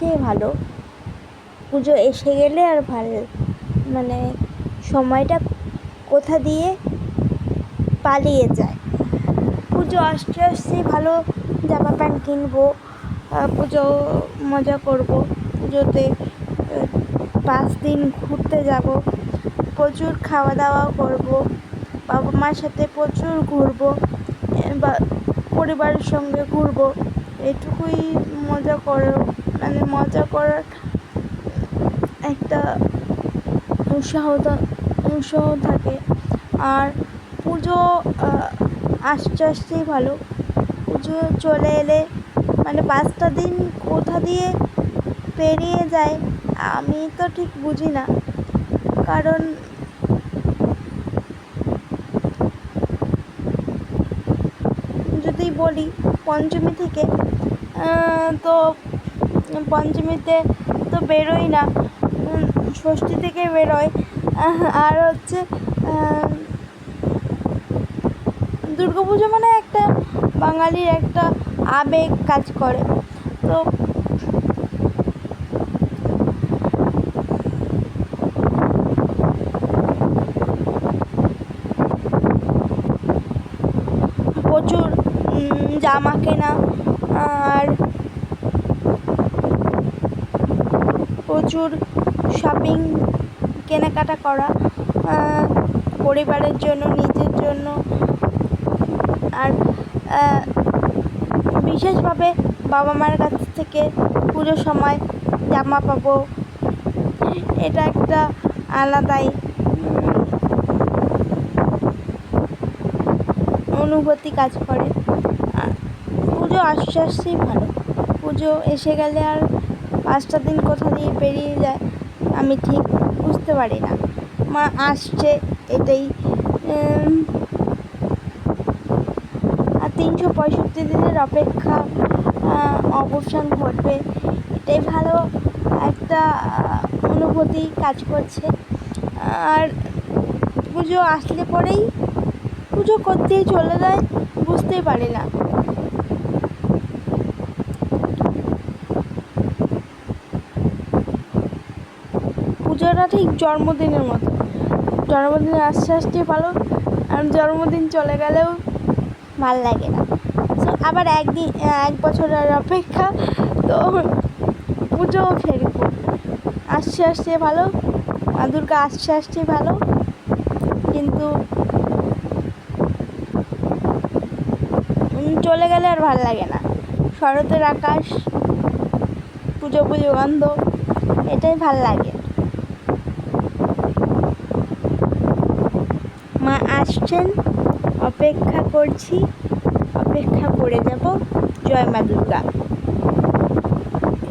সবচেয়ে ভালো। পুজো এসে গেলে আর মানে সময়টা কোথা দিয়ে পালিয়ে যায়। পুজো আসতে আসতেই ভালো জামা প্যান্ট কিনবো, পুজো মজা করব, পুজোতে 5 দিন ঘুরতে যাব, প্রচুর খাওয়া দাওয়া করব, বাবা মার সাথে প্রচুর ঘুরবো বা পরিবারের সঙ্গে ঘুরবো। এটুকুই মজা করার একটা উৎসাহ থাকে। আর পুজো আসতে আসতেই ভালো। পুজো চলে এলে 5টা দিন কোথা দিয়ে পেরিয়ে যায় আমি তো ঠিক বুঝি না। কারণ যদি বলি পঞ্চমী থেকে, তো পঞ্চমীতে তো বেরোই না, ষষ্ঠী থেকে বেরোয়। আর হচ্ছে দুর্গাপুজো একটা বাঙালির একটা আবেগ কাজ করে। তো প্রচুর জামা কেনা আর প্রচুর শপিং কেনাকাটা করা, পরিবারের জন্য, নিজের জন্য। আর বিশেষভাবে বাবা মার কাছ থেকে পুজোর সময় জামা পাবো, এটা একটা আলাদাই অনুভূতি কাজ করে। পুজো আসতে আসতেই ভালো। পুজো এসে গেলে আর 5টা দিন কোথা দিয়ে পেরিয়ে যায় আমি ঠিক বুঝতে পারি না। মা আসছে, এটাই। আর 365 দিনের অপেক্ষা অবসান ঘটবে, এটাই ভালো একটা অনুভূতি কাজ করছে। আর পুজো আসলে পরেই পুজো করতেই চলে যায়, বুঝতেই পারি না। পুজোটা ঠিক জন্মদিনের মতো, জন্মদিনে আসতে আসতে ভালো, আর জন্মদিন চলে গেলেও ভাল লাগে না। তো আবার এক বছরের অপেক্ষা, তো পুজোও ফেরব আসতে আসতে ভালো, মা দুর্গা আসতে আসতে ভালো, কিন্তু চলে গেলে আর ভাল লাগে না। শরতের আকাশ, পুজো গন্ধ, এটাই ভাল লাগে। মা আসছেন, অপেক্ষা করছি, অপেক্ষা করে যাব। জয় মা দুর্গা।